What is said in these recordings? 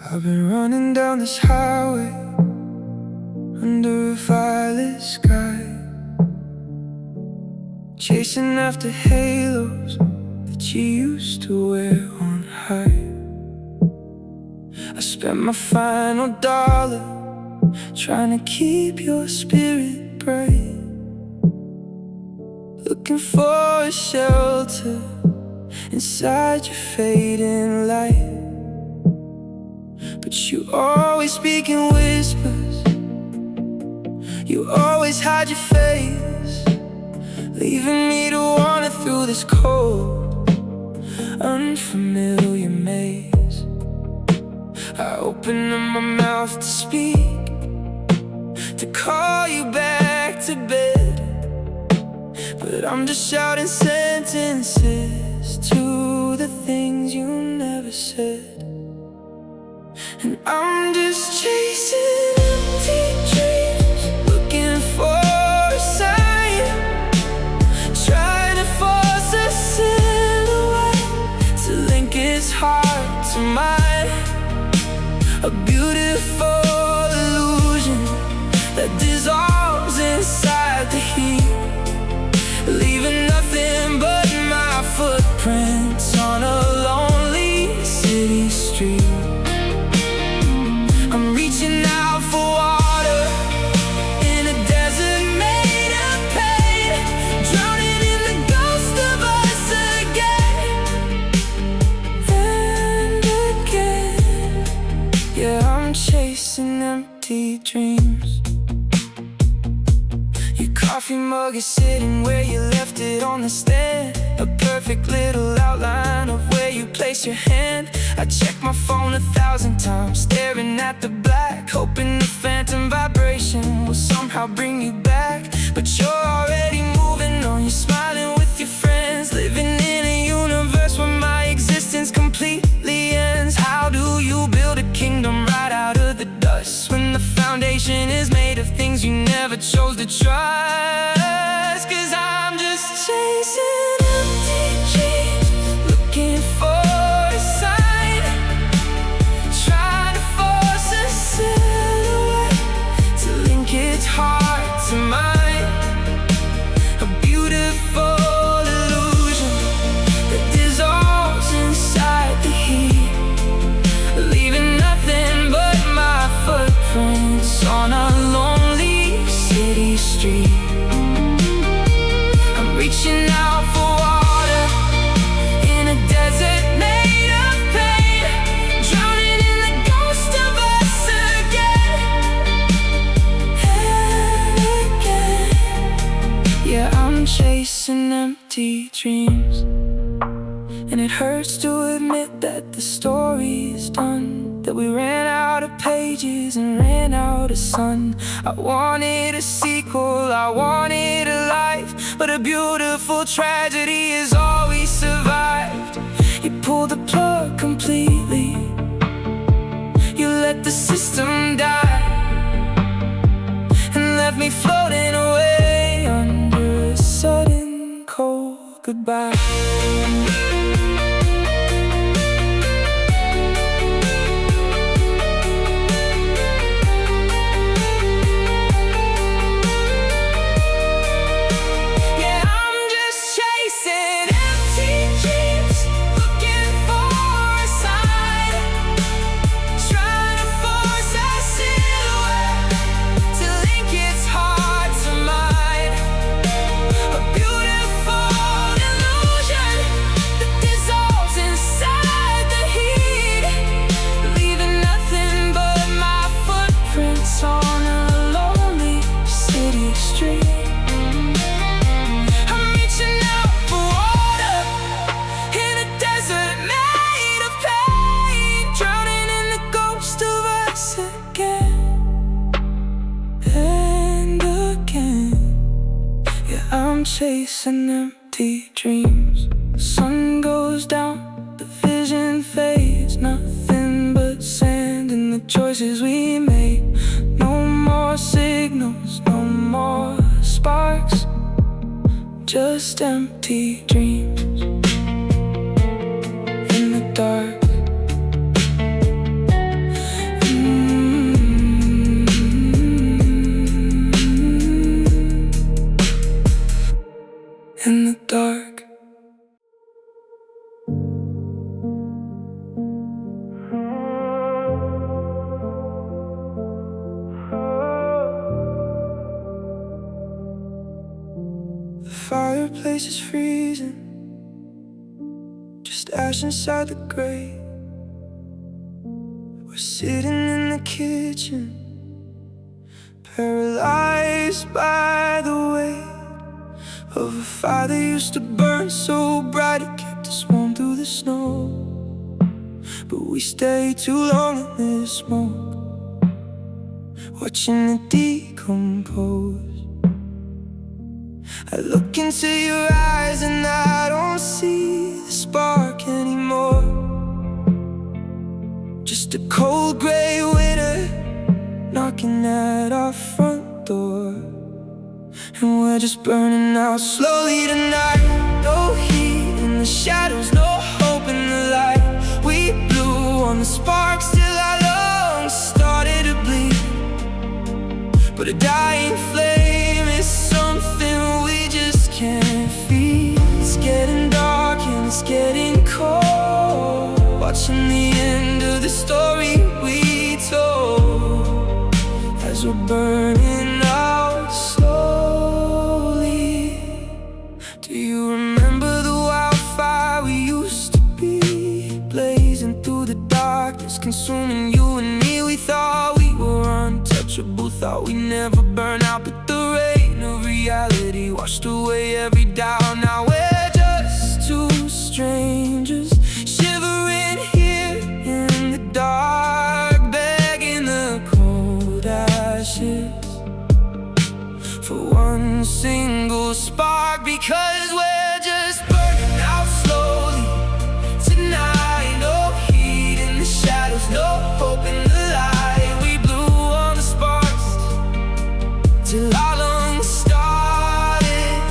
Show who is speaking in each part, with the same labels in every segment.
Speaker 1: I've been running down this highway under a violet sky, chasing after halos that you used to wear on high. I spent my final dollar trying to keep your spirit bright, looking for a shelter inside your fading light. But you always speak in whispers, you always hide your face, leaving me to wander through this cold, unfamiliar maze. I open up my mouth to speak, to call you back to bed, but I'm just shouting sentences to the things you never said. And I'm just chasing empty dreams, looking for a sign, trying to force a silhouette to link its heart to mine. A beautiful illusion that dissolves inside the heat, leaving nothing but my footprints on a lonely city street. I'm reaching out for water in a desert made of pain, drowning in the ghost of us again and again. Yeah, I'm chasing empty dreams. Your coffee mug is sitting where you left it on the stand, a perfect little outline of where you place your hand. I check my phone 1,000 times, staring at the black, hoping the phantom vibration will somehow bring you back. But you're already moving on, you're smiling with your friends, living in a universe where my existence completely ends. How do you build a kingdom right out of the dust when the foundation is made of things you never chose to trust? 'Cause I'm just chasing empty dreams, looking for a sign, trying to force a silhouette to link its heart to mine. A beautiful illusion that dissolves inside the heat, leaving nothing but my footprints on a lonely city street. I'm reaching out for water in a desert made of pain, drowning in the ghost of us again and again. Yeah, I'm chasing empty dreams, and it hurts to admit that the story's done, that we ran out of pages and ran out of sun. I wanted a sequel, I wanted a life, but a beautiful tragedy is all we survived. You pulled the plug completely, you let the system die, and left me floating away under a sudden cold goodbye. I'm chasing empty dreams. The sun goes down, the vision fades, nothing but sand in the choices we made. No more signals, no more sparks, just empty dreams in the dark. face is freezing, just ash inside the grate. We're sitting in the kitchen, paralyzed by the weight of a fire that used to burn so bright it kept us warm through the snow. But we stayed too long in this smoke, watching it decompose. I look into your eyes and I don't see the spark anymore. Just a cold gray winter knocking at our front door, and we're just burning out slowly tonight. No heat in the shadows, no hope in the light. We blew on the sparks till our lungs started to bleed. But a dying flame is something we just can't feed. It's getting dark and it's getting cold, watching the end of the story we told, as we're burning out slowly. Do you remember the wildfire we used to be, blazing through the darkness, consuming you and me? We thought we were untouchable, thought we never burn out, but the rain of reality washed away every doubt. Now we're just two strangers shivering here in the dark, begging the cold ashes for one single spark, because we're just burning out slowly tonight. No heat in the shadows, no hope in the light. We blew on the sparks till our lungs started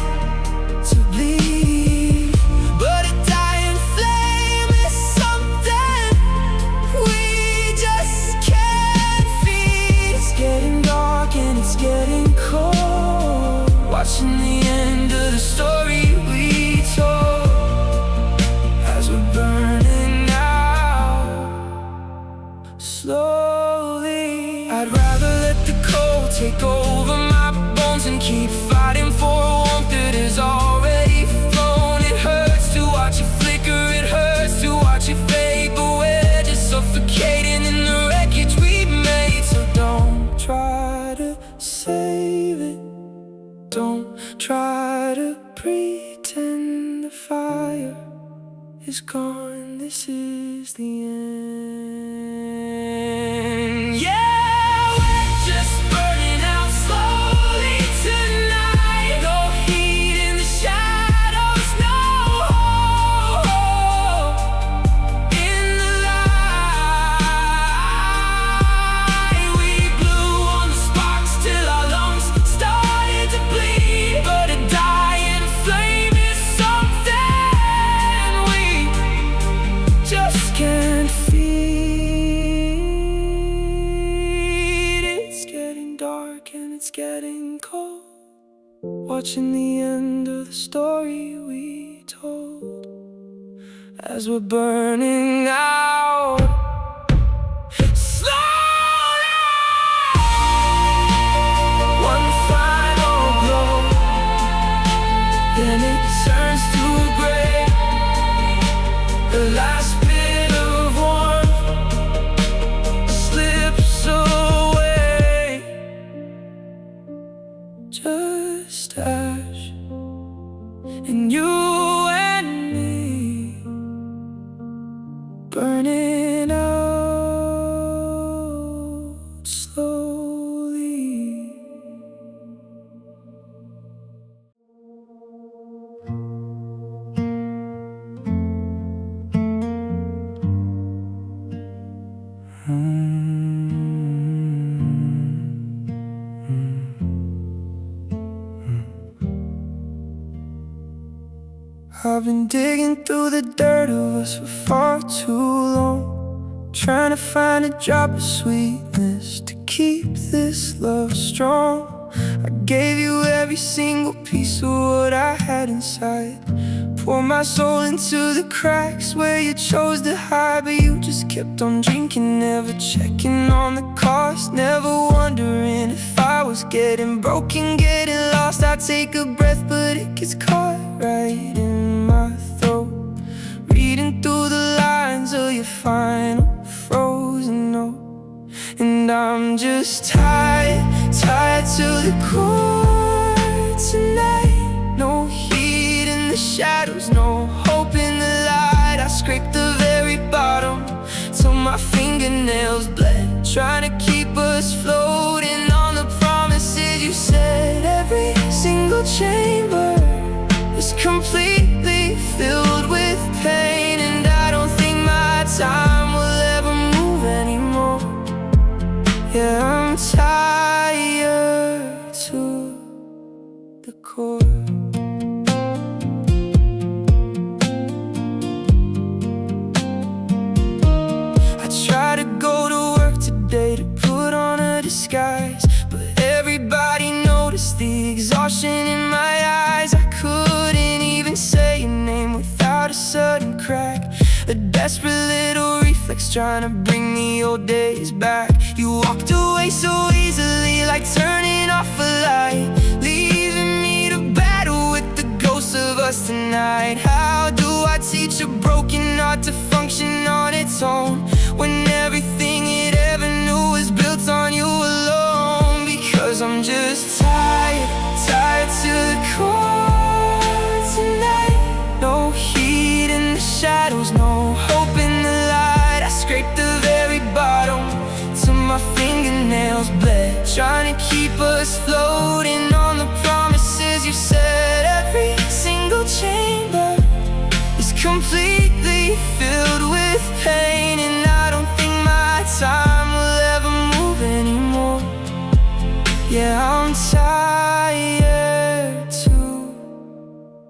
Speaker 1: to bleed. But a dying flame is something we just can't feed. It's getting dark and it's getting cold, watching the end of the story we told, as we're burning out slowly. I'd rather let the cold take over my bones and keep fighting for a warmth that is already flown. It hurts to watch it flicker, it hurts to watch it fade, but we're just suffocating in the wreckage we made. So don't try to save it, don't try to pretend the fire is gone. This is the end. Yeah, we're just burning out slowly tonight. No heat in the shadows, no hope in the light. We blew on the sparks till our lungs started to bleed. But a dying flame is something we just can't feed. It's getting dark and it's getting cold, watching the end of the story we told, as we're burning out slowly. One final blow, then it turns to gray. The last bit of warmth slips away, just ash and you and me, burning out slowly. I've been digging through the dirt of us for far too long, trying to find a drop of sweetness to keep this love strong. I gave you every single piece of what I had inside, poured my soul into the cracks where you chose to hide. But you just kept on drinking, never checking on the cost, never wondering if I was getting broken, getting lost. I take a breath but it gets caught right in my throat, reading through the lines of your final frozen note. And I'm just tired, tired to the core tonight. No heat in the shadows, no hope in the light. I scraped the very bottom till my fingernails bled, trying to keep us floating on the promises you said. Every single chamber is completely filled with pain, and I don't think my time will ever move anymore. Yeah, I'm tired to the core. I try to go to work today to put on a disguise, but everybody noticed the exhaustion in my eyes. I couldn't even say your name without a sudden crack, a desperate little reflex trying to bring the old days back. You walked away so easily, like turning off a light, leaving me to battle with the ghosts of us tonight. How do I teach a broken heart to function on its own, when everything it ever knew was built on you alone? Because I'm just tired, tired to the core tonight. No heat in the shadows, no hope in the light. I scraped the very bottom till my fingernails bled, trying to keep us floating on the promises you said. Every single chamber is completely filled with pain, and I don't think my time will ever move anymore. Yeah, I'm tired to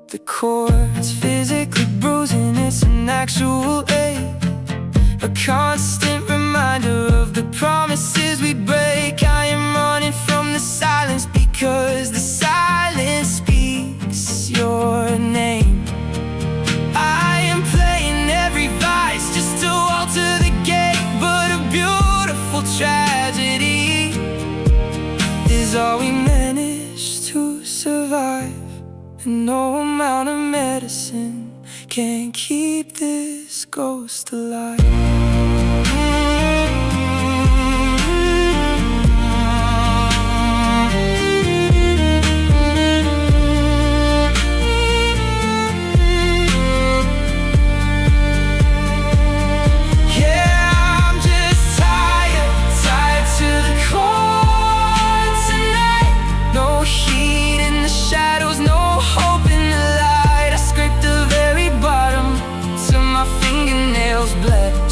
Speaker 1: the core. It's physically bruising, it's an actual ache, a constant reminder of the promises we break. I am running from the silence because the silence speaks your name. I am playing every vice just to alter the gate, but a beautiful tragedy is all we managed to survive. And no amount of medicine can keep this ghost alive.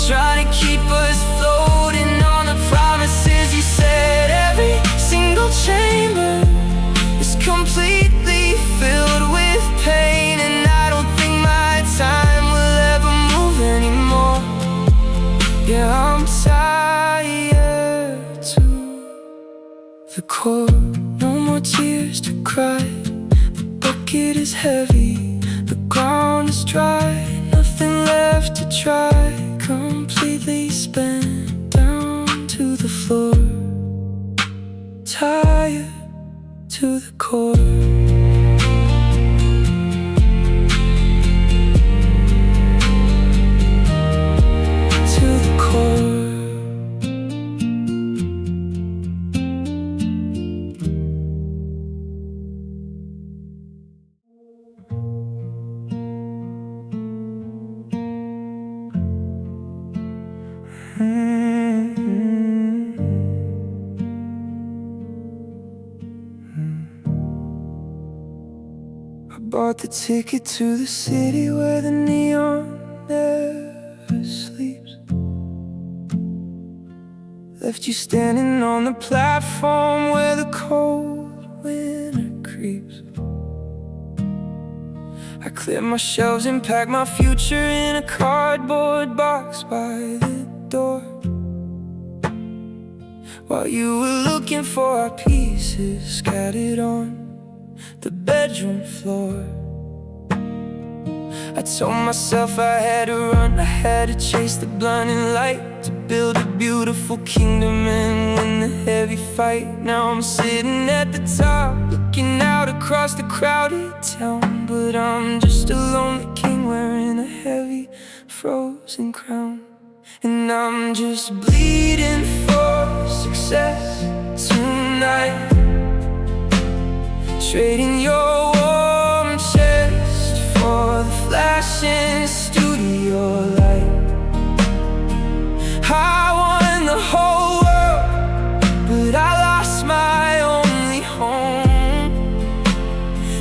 Speaker 1: Trying to keep us floating on the promises you said. Every single chamber is completely filled with pain, and I don't think my time will ever move anymore. Yeah, I'm tired to the core. No more tears to cry, the bucket is heavy, the ground is dry, nothing left to try. Completely spent down to the floor, tired to the core. To the core. I bought the ticket to the city where the neon never sleeps. Left you standing on the platform where the cold winter creeps. I cleared my shelves and packed my future in a cardboard box by the door, while you were looking for our pieces scattered on the bedroom floor. I told myself I had to run, I had to chase the blinding light, to build a beautiful kingdom and win the heavy fight. Now I'm sitting at the top, looking looking out across the crowded town, but I'm just a lonely king wearing a heavy frozen crown. And I'm just bleeding for success tonight, trading your warm chest for the flashing studio light. I won the whole world, but I lost my only home,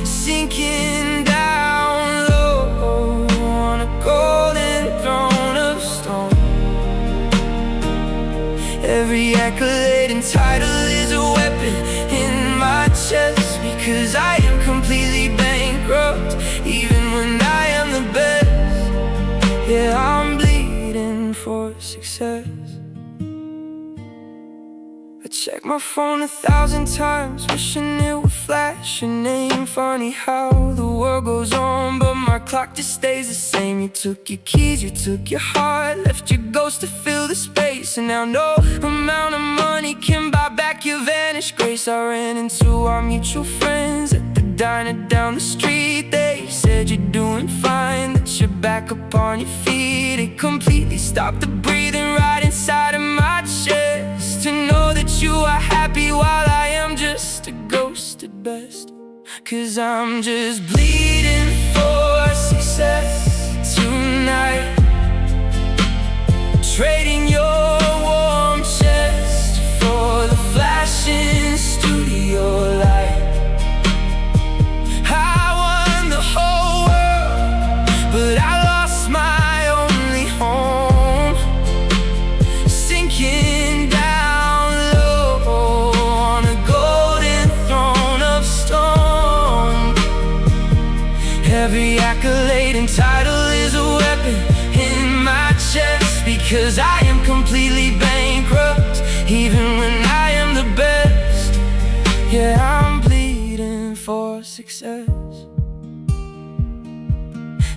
Speaker 1: sinking down low on a golden throne of stone. Every accolade and title is a weapon in my chest, because I am completely bankrupt, even when I am the best. Yeah, I'm bleeding for success. I check my phone 1,000 times, wishing it would flash your name. Funny how the world goes on, but my clock just stays the same. You took your keys, you took your heart, left your ghost to fill the space. And now no amount of money can buy back your vanished grace. I ran into our mutual friends at the diner down the street. They said you're doing fine, that you're back up on your feet. It completely stopped the breathing right inside of my chest, to know that you are happy while I am just a ghost at best. 'Cause I'm just bleeding for success tonight, trading your warm chest for the flashing studio light. I won the whole world, but I lost my only home, sinking down low on a golden throne of stone. Every accolade and title is a weapon in my chest, because I am completely bankrupt, even when I am the best. Yeah, I'm bleeding for success.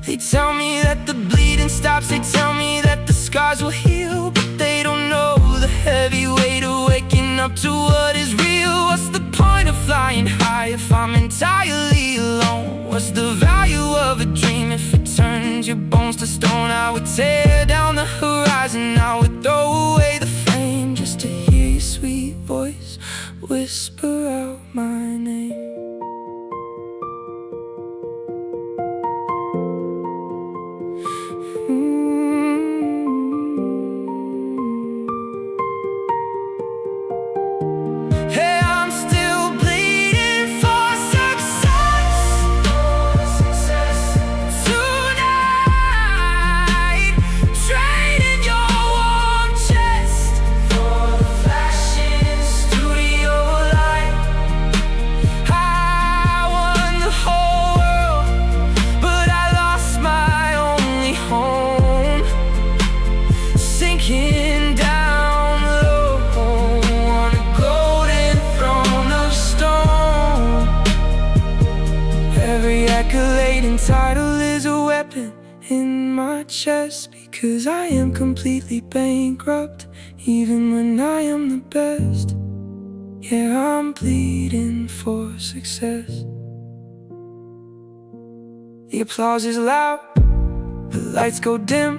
Speaker 1: They tell me that the bleeding stops, they tell me that the scars will heal, but they don't know the heavy weight of waking up to what is real. What's the point of flying high if I'm entirely alone? What's the value of a dream if it turns your bones to stone? I would tear down the horizon, I would throw away the frame, just to hear your sweet voice whisper out my name. Hey, I'm still bleeding for success tonight, trading your warm chest for the flashing studio light. I won the whole world, but I lost my only home, sinking down low on a golden throne of stone. Every accolade and title is a weapon in my chest, because I am completely bankrupt, even when I am the best. Yeah, I'm bleeding for success. The applause is loud, the lights go dim,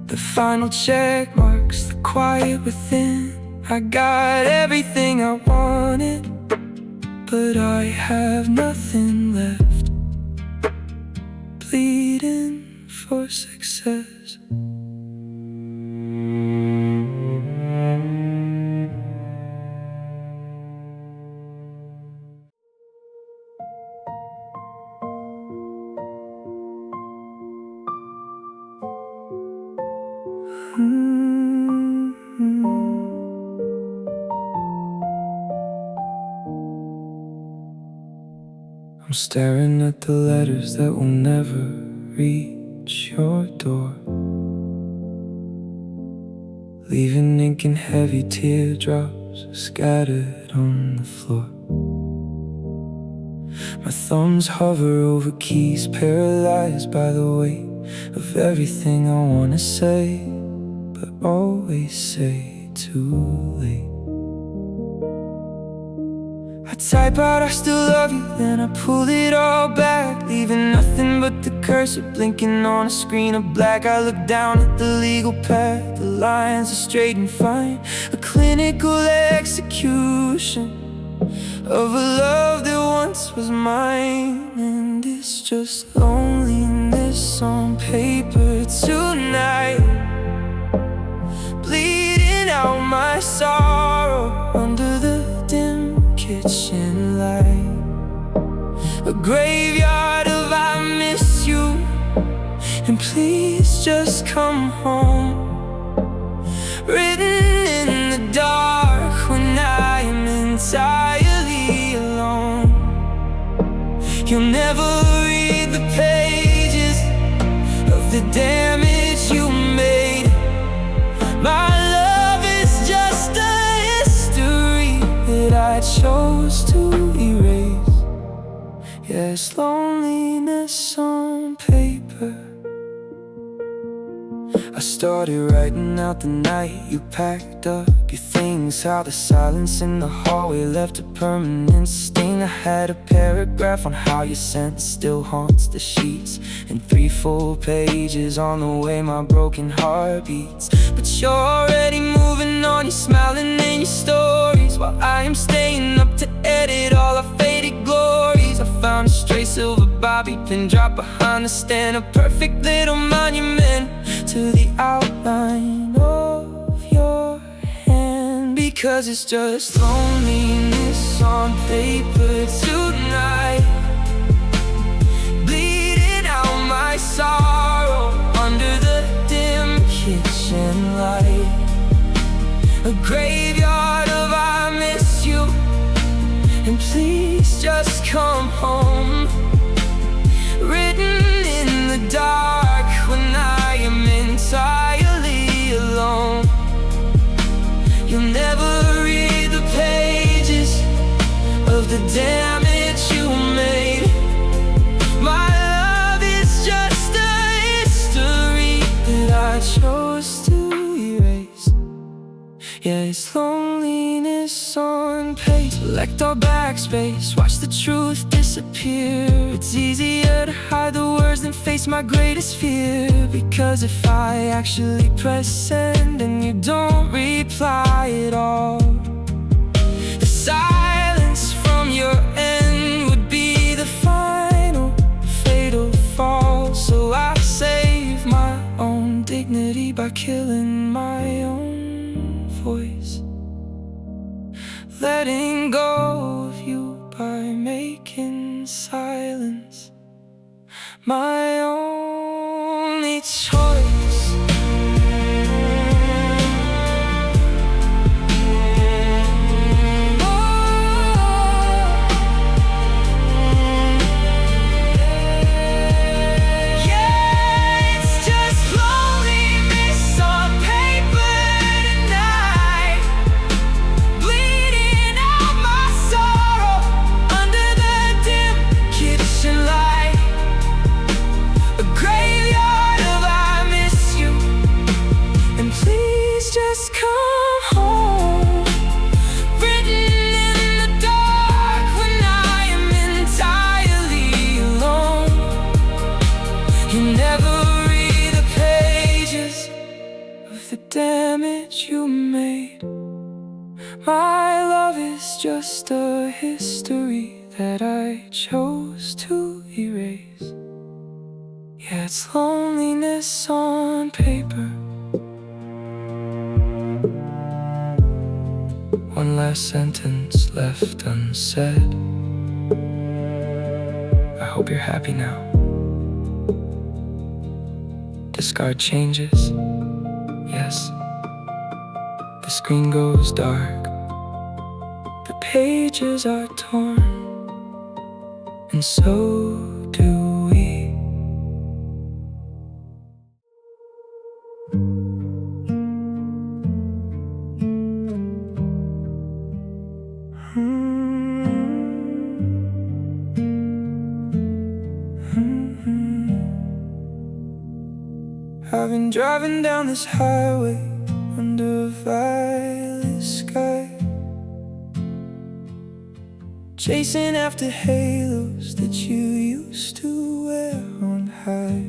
Speaker 1: the final check marks the quiet within. I got everything I wanted, but I have nothing left. Bleeding for success. I'm staring at the letters that will never reach your door, leaving ink and heavy teardrops scattered on the floor. My thumbs hover over keys, paralyzed by the weight of everything I wanna say, but always say too late. I type out I still love you, then I pull it all back, leaving nothing but the cursor blinking on a screen of black. I look down at the legal pad, the lines are straight and fine, a clinical execution of a love that once was mine. And it's just loneliness on paper tonight, bleeding out my sorrow under the dim kitchen light. A graveyard of I miss you, and please just come home. Written in the dark when I am entirely alone. You'll never read the pages of the damage you made. My love is just a history that I chose to erase. Yes, loneliness on paper. I started writing out the night you packed up your things, how the silence in the hallway left a permanent sting. I had a paragraph on how your scent still haunts the sheets, and 3 full pages on the way my broken heart beats. But you're already moving on, you're smiling in your stories, while I am staying up to edit all our faded glories. I found a stray silver bobby pin dropped behind the stand, a perfect little monument to the outline of your hand. Because it's just loneliness on paper tonight, bleeding out my sorrow under the dim kitchen light. A graveyard of I miss you, and please just come home. Written in the dark when I am entirely alone. You'll never read the pages of the damage you made. My love is just a history that I chose to erase. Yeah, it's loneliness on paper. Select all backspace, watch the truth disappear. It's easier to hide the words than face my greatest fear. Because if I actually press send and you don't reply at all, the silence from your end would be the final fatal fall. So I save my own dignity by killing my own voice, letting go of you by making silence my only choice. Damage you made. My love is just a history that I chose to erase. Yeah, it's loneliness on paper. One last sentence left unsaid. I hope you're happy now. Discard changes. Yes, the screen goes dark, the pages are torn, and so do we. I've been driving down this highway under a violet sky, chasing after halos that you used to wear on high.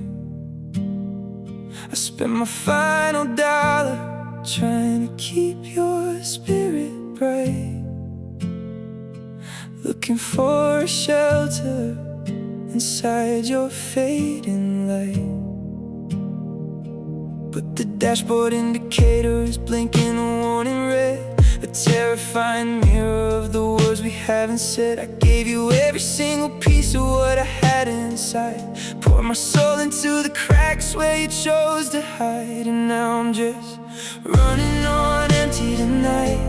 Speaker 1: I spent my final dollar trying to keep your spirit bright, looking for a shelter inside your fading light. But the dashboard indicator is blinking a warning red, a terrifying mirror of the words we haven't said. I gave you every single piece of what I had inside, poured my soul into the cracks where you chose to hide. And now I'm just running on empty tonight.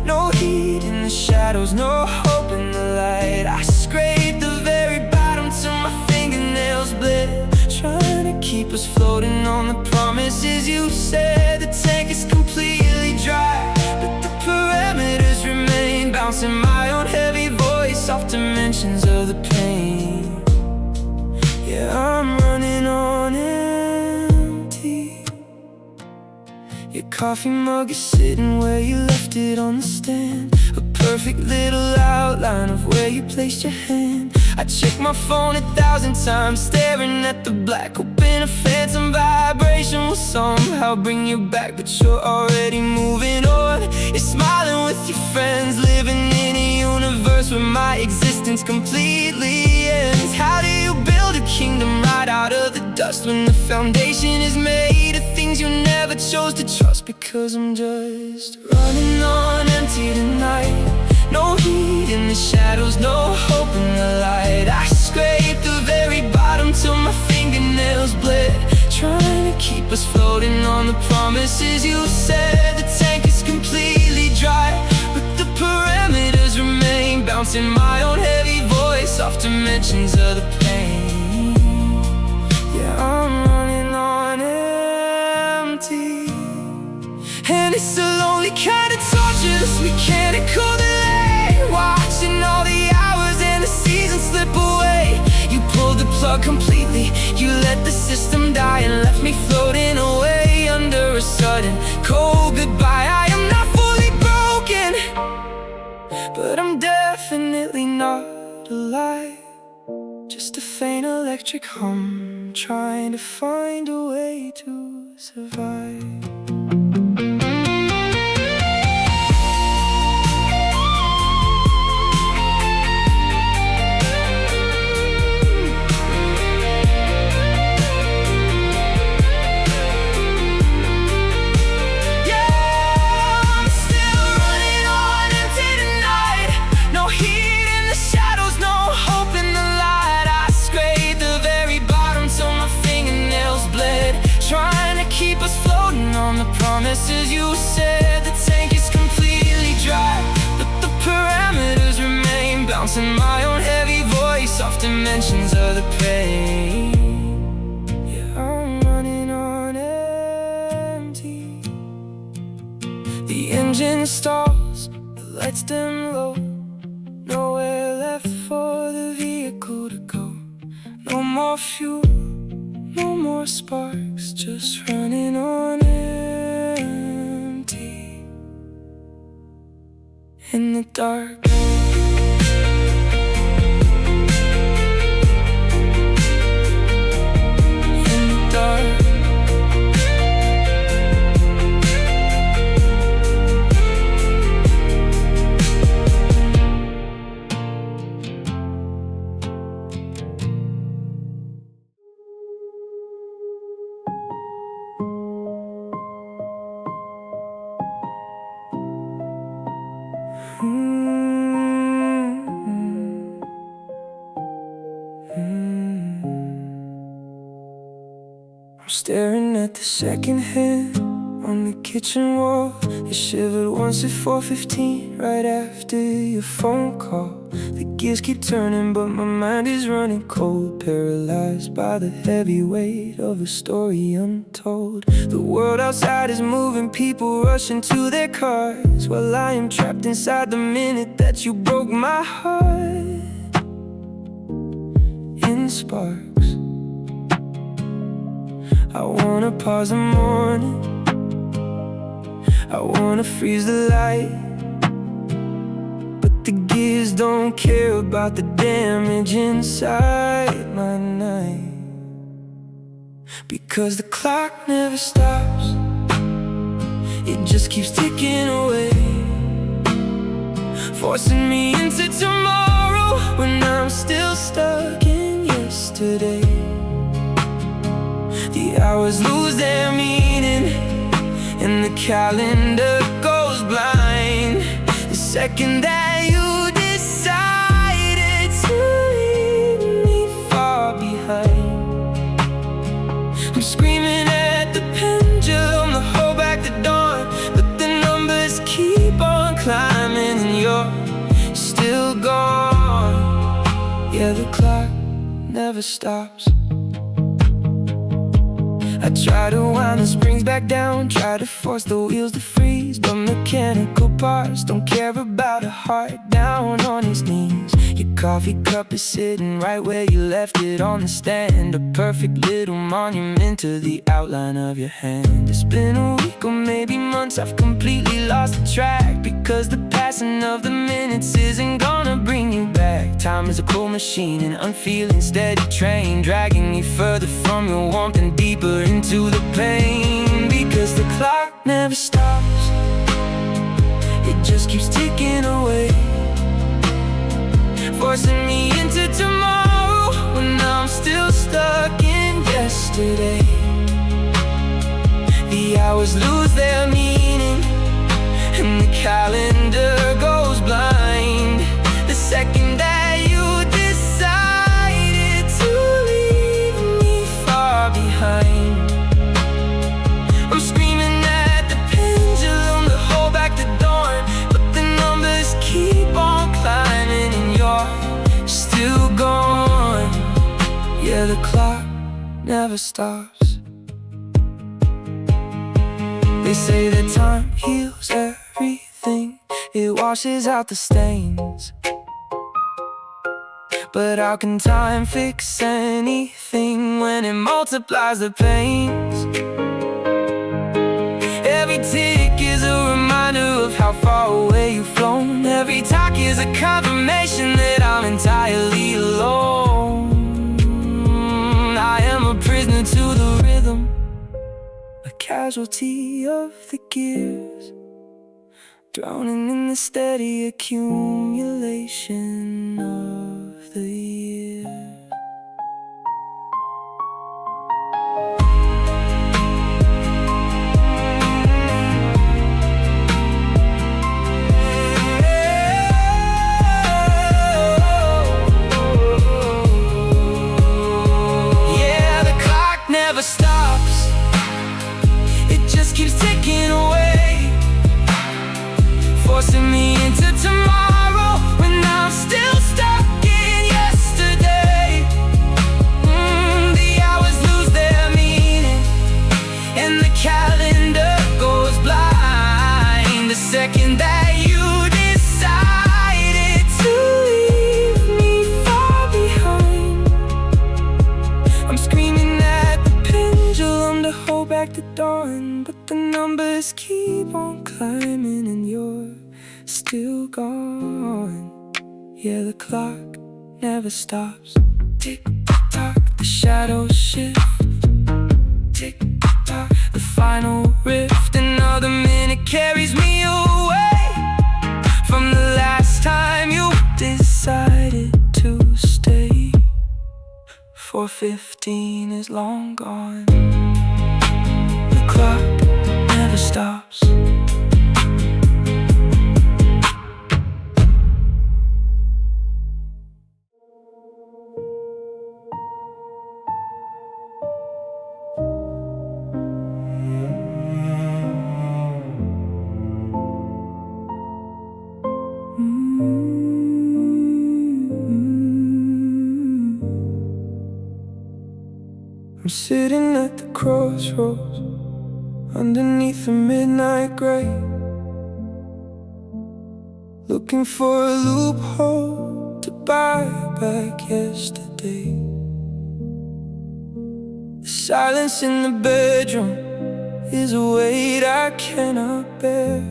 Speaker 1: No heat in the shadows, no hope in the light. I scraped the very bottom till my fingernails bled, trying to keep us floating on the promises you said. The tank is completely dry, but the parameters remain, bouncing my own heavy voice off dimensions of the pain. Yeah, I'm running on empty. Your coffee mug is sitting where you left it on the stand, a perfect little outline of where you placed your hand. I checked my phone 1,000 times, staring at the black, hoping a phantom vibration will somehow bring you back. But you're already moving on, you're smiling with your friends, living in a universe where my existence completely ends. How do you build a kingdom right out of the dust when the foundation is made of things you never chose to trust? Because I'm just running on empty tonight. No heat in the shadows, no hope in the light. I scraped the very bottom till my fingernails bled, trying to keep us floating on the promises you said. The tank is completely dry, but the parameters remain, bouncing my own heavy voice off dimensions of the pain. Yeah, I'm running on empty, and it's a lonely kind of torture, this mechanical delay, watching all the hours and the seasons slip away. You pulled the plug completely, you let the system die and left me floating away under a sudden cold goodbye. I am not fully broken, but I'm definitely not alive. Just a faint electric hum, trying to find a way to survive. On the promises you said, the tank is completely dry, but the parameters remain, bouncing my own heavy voice off dimensions of the pain. Yeah, I'm running on empty. The engine stalls, the lights dim low, nowhere left for the vehicle to go. No more fuel, no more sparks, just running on empty in the dark. In the dark. I'm staring at the second hand on the kitchen wall. You shivered once at 4:15, right after your phone call. The gears keep turning, but my mind is running cold, paralyzed by the heavy weight of a story untold. The world outside is moving, people rushing to their cars, while I am trapped inside the minute that you broke my heart. In sparks, I wanna pause the morning, I wanna freeze the light, but the gears don't care about the damage inside my night, because the clock never stops. It just keeps ticking away, forcing me into tomorrow when I'm still stuck in yesterday. The hours lose their meaning and the calendar goes blind the second that you decided to leave me far behind. I'm screaming at the pendulum to hold back the dawn, but the numbers keep on climbing and you're still gone. Yeah, the clock never stops. I try to wind the springs back down, try to force the wheels to freeze, but mechanical parts don't care about a heart down on its knees. Your coffee cup is sitting right where you left it on the stand, a perfect little monument to the outline of your hand. It's been a week or maybe months, I've completely lost the track, because the passing of the minutes isn't gonna bring you back. Time is a cold machine, an unfeeling steady train, dragging me further from your warmth and deeper into the pain, because the clock never stops. It just keeps ticking away, forcing me into tomorrow when I'm still stuck in yesterday. The hours lose their meaning and the calendar goes blind the second that you decided to leave me far behind. I'm screaming at the pendulum to hold back the dawn, but the numbers keep on climbing and you're still gone. Yeah, the clock never stops. They say that time heals everything, it washes out the stains, but how can time fix anything when it multiplies the pains? Every tick is a reminder of how far away you've flown. Every talk is a confirmation that I'm entirely alone. I am a prisoner to the rhythm, a casualty of the gears, drowning in the steady accumulation of the years. Yeah, the clock never stops. It just keeps ticking away, forcing me into tomorrow when I'm still stuck in yesterday. The hours lose their meaning and the calendar goes blind the second that you decided to leave me far behind. I'm screaming at the pendulum to hold back the dawn, but the numbers keep on climbing and you're still gone. Yeah, the clock never stops. Tick tock, the shadows shift. Tick tock, the final rift. Another minute carries me away from the last time you decided to stay. 4:15 is long gone. The clock never stops. I'm sitting at the crossroads underneath the midnight gray, looking for a loophole to buy back yesterday. The silence in the bedroom is a weight I cannot bear.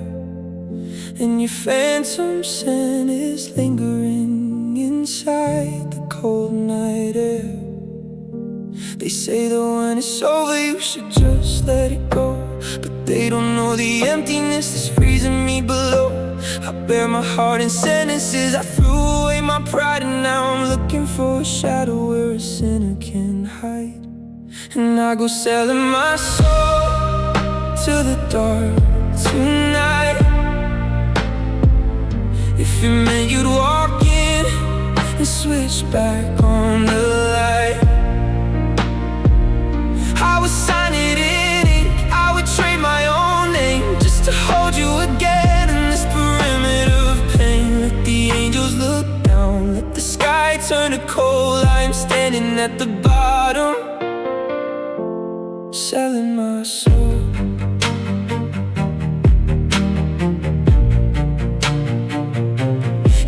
Speaker 1: and your phantom scent is lingering inside the cold night air. They say that when it's over you should just let it go, but they don't know the emptiness that's freezing me below. I bear my heart in sentences, I threw away my pride, and now I'm looking for a shadow where a sinner can hide. And I go selling my soul to the dark tonight. If it meant you'd walk in and switch back on the light, I would sign it in ink, I would trade my own name just to hold you again in this perimeter of pain. Let the angels look down, let the sky turn to coal. I am standing at the bottom, selling my soul.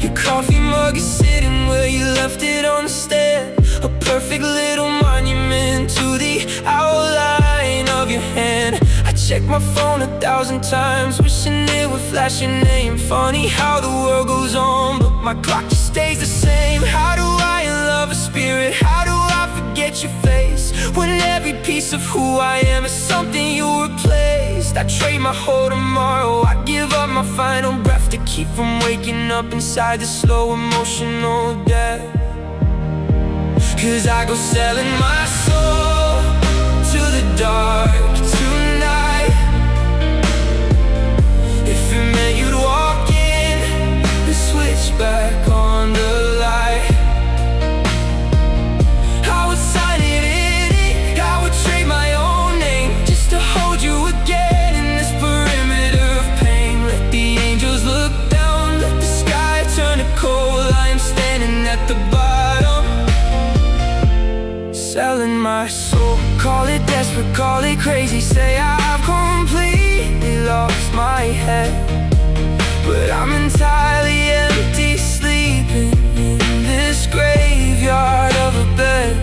Speaker 1: Your coffee mug is sitting where you left it on the stand, a perfect little monument to the outline of your hand. I check my phone 1,000 times, wishing it would flash your name. Funny how the world goes on, but my clock just stays the same. How do I love a spirit? How do I forget your face when every piece of who I am is something you replaced? I trade my whole tomorrow, I give up my final breath to keep from waking up inside the slow emotional death. Cause I go selling my soul to the dark tonight. If it meant you'd walk in and switch back on the light, I would sign it in ink, I would trade my own name just to hold you again in this perimeter of pain. Let the angels look down, let the sky turn to coal. I am standing at the bottom, selling my soul. Call it desperate, call it crazy, say I've completely lost my head, but I'm entirely empty, sleeping in this graveyard of a bed.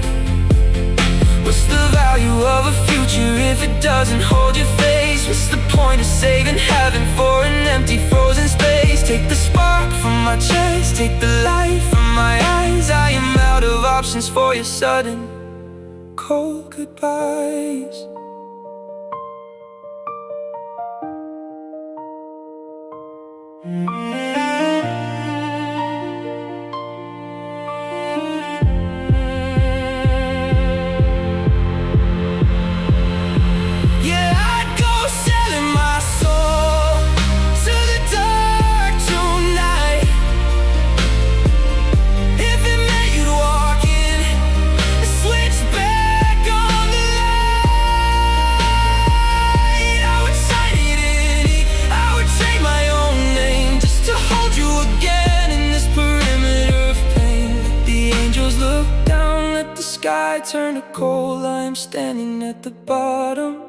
Speaker 1: What's the value of a future if it doesn't hold your face? What's the point of saving heaven for an empty frozen space? Take the spark from my chest, take the light from my eyes. I am out of options for your sudden cold goodbyes. Yeah, I'd go selling my soul to the dark tonight. If it meant you'd walk in and switch back on the light, I would sign it in ink, I would trade my own name just to hold you again in this perimeter of pain. Let the angels look down, let the sky turn to coal. I am standing at the bottom,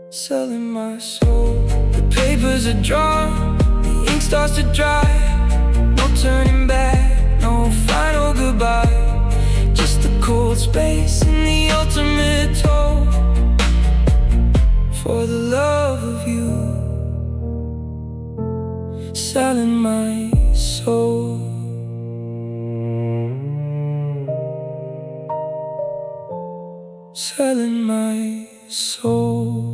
Speaker 1: selling my soul. The papers are drawn, the ink starts to dry. No turning back, no final goodbye, just the cold space and the ultimate toll for the love of you. Selling my soul, selling my soul.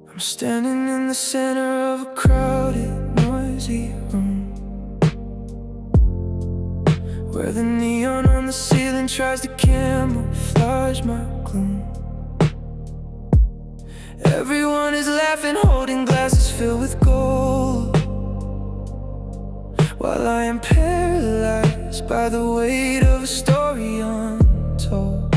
Speaker 1: I'm standing in the center of a crowded, noisy room, where the neon on the ceiling tries to camouflage my gloom. Everyone is laughing, holding glasses filled with gold, while I am paralyzed by the weight of a story untold.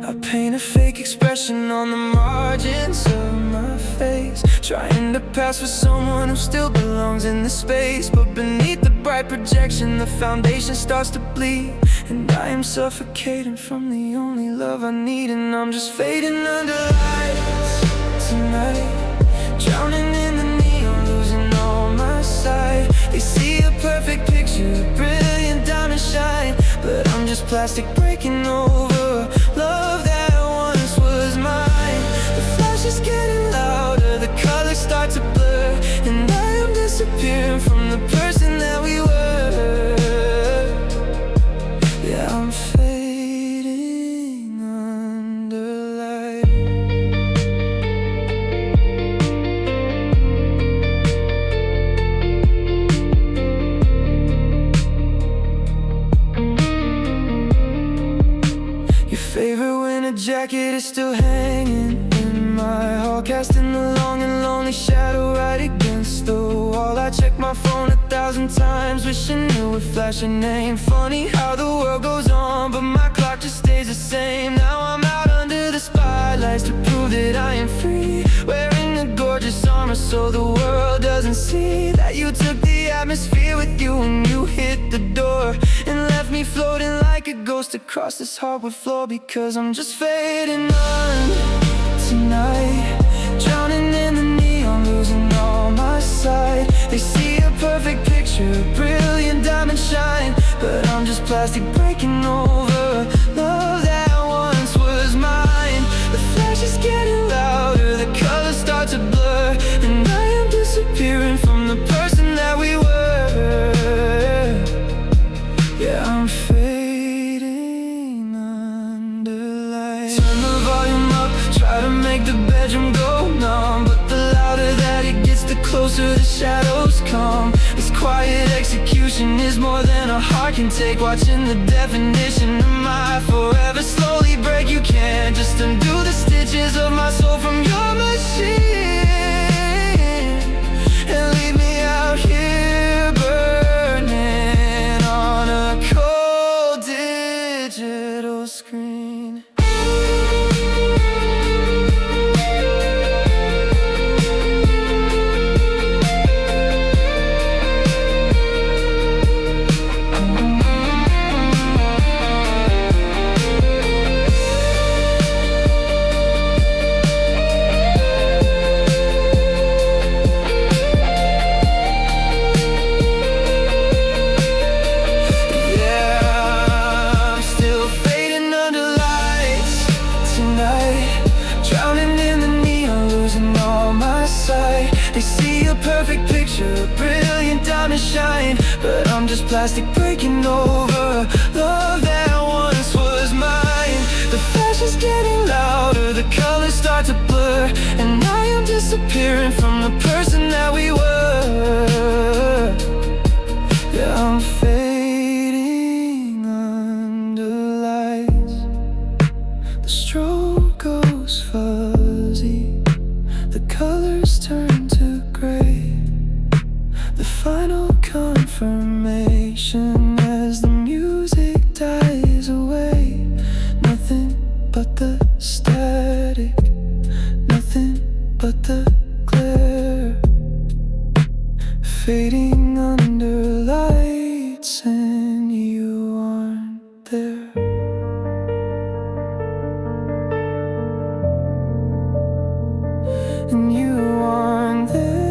Speaker 1: I paint a fake expression on the margins of my face, trying to pass for someone who still belongs in the space. But beneath the bright projection, the foundation starts to bleed, And I am suffocating from the only love I need. And I'm just fading under lights tonight, drowning in the neon, losing all my sight. They see a perfect picture, a brilliant diamond shine, but I'm just plastic breaking over love that once was mine. The flash is getting louder, the colors start to blur, and I am disappearing from the person that we were. Yeah, I'm fading under light. Your favorite winter jacket is still hanging in my hall, casting a long and lonely shadow right against the wall. I check my phone 1,000 times, wishing it would flash your name. Funny how the world goes on, but my clock just stays the same. Now I'm out under the spotlights to prove that I am free, wearing a gorgeous armor so the world doesn't see that you took the atmosphere with you when you hit the door and left me floating like a ghost across this hardwood floor. Because I'm just fading on tonight, drowning in the neon, losing all my sight. They see a perfect picture, a brilliant diamond shine, but I'm just plastic breaking over love that once was mine. The flash is getting louder, the colors start to blur, and I am disappearing from the person that we were. Yeah, I'm fading under light. Turn the volume up, try to make the bedroom go numb, but the louder that it gets, the closer the shadows come. This quiet execution is more than a heart can take. Watching the definition of my forever slowly break. You can't just undo the stitches of my soul from your machine and leave me out here burning on a cold digital screen. They see a perfect picture, a brilliant diamond shine, but I'm just plastic breaking over love that once was mine. The flash is getting louder, the colors start to blur, and I am disappearing from the person that we were. Yeah, I'm fading under lights. The strobe goes fuzzy, the colors turn to gray. The final confirmation as the music dies away. Nothing but the static, nothing but the glare. Fading under lights and you aren't there. And you aren't there.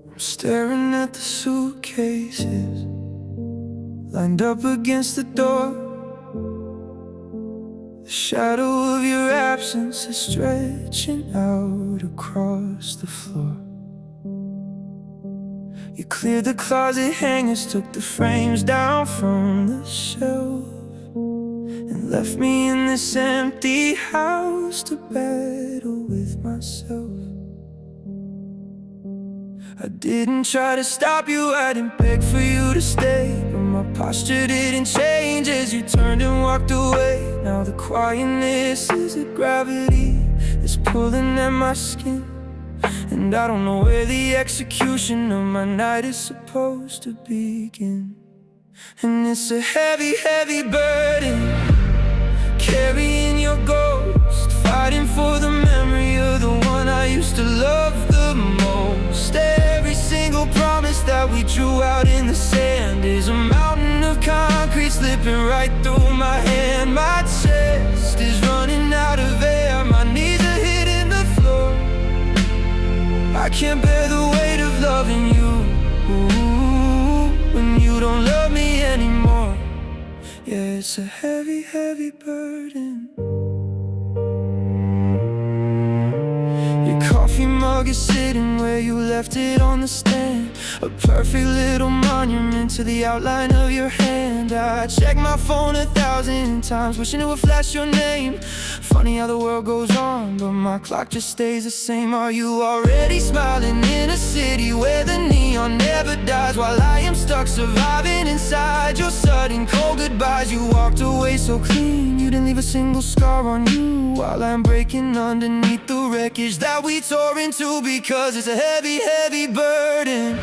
Speaker 1: I'm staring at the suitcases lined up against the door. The shadow of your absence is stretching out across the floor. You cleared the closet hangers, took the frames down from the shelf, and left me in this empty house to battle with myself. I didn't try to stop you, I didn't beg for you to stay, but my posture didn't change as you turned and walked away. Now the quietness is a gravity that's pulling at my skin, and I don't know where the execution of my night is supposed to begin. And it's a heavy, heavy burden, carrying your ghost, fighting for the memory of the one I used to love the most. Every single promise that we drew out in the sand is a mountain of concrete slipping right through my hand. My chest is running out of air, my knees are hitting the floor. I can't bear the weight of loving you when you don't love me anymore. Yeah, it's a heavy, heavy burden. Your coffee mug is sitting where you left it on the stand, a perfect little monument to the outline of your hand. I checked my phone 1,000 times, wishing it would flash your name. Funny how the world goes on, but my clock just stays the same. Are you already smiling in a city where the neon never dies, while I am stuck surviving inside your sudden cold goodbyes? You walked away so clean, you didn't leave a single scar on you, while I'm breaking underneath the wreckage that we tore into. Because it's a heavy, heavy burden,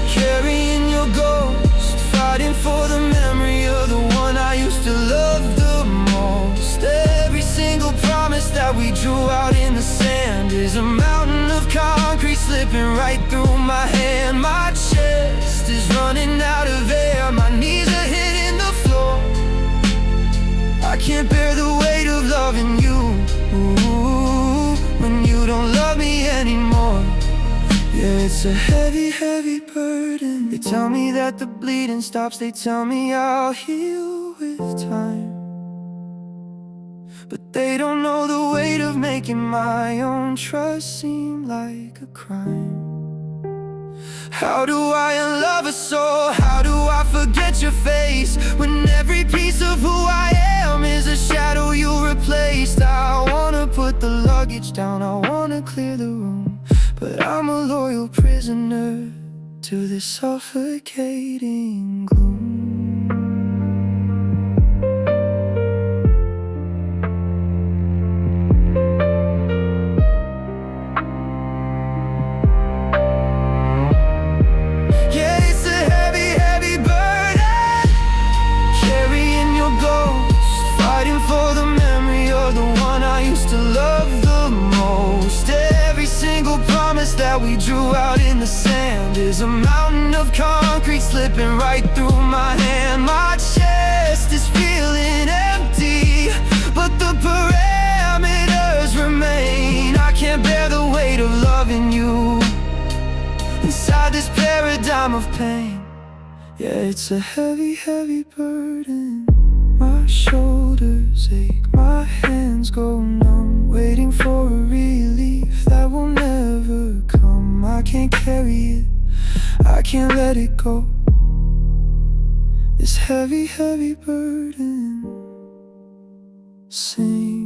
Speaker 1: carrying your ghost, fighting for the memory of the one I used to love the most. Every single promise that we drew out in the sand is a mountain of concrete slipping right through my hand. My chest is running out of air, my knees are hitting the floor. I can't bear the weight of loving you when you don't love me anymore. Yeah, it's a heavy, heavy burden. They tell me that the bleeding stops, they tell me I'll heal with time, but they don't know the weight of making my own trust seem like a crime. How do I unlove a soul? How do I forget your face when every piece of who I am is a shadow you replaced? I wanna put the luggage down, I wanna clear the room, but I'm a loyal prisoner to this suffocating gloom. That we drew out in the sand is a mountain of concrete slipping right through my hand. My chest is feeling empty, but the parameters remain. I can't bear the weight of loving you inside this paradigm of pain. Yeah, it's a heavy, heavy burden. My shoulders ache, my hands go numb, waiting for a relief that will never come. I can't carry it, I can't let it go. This heavy, heavy burden. Sing.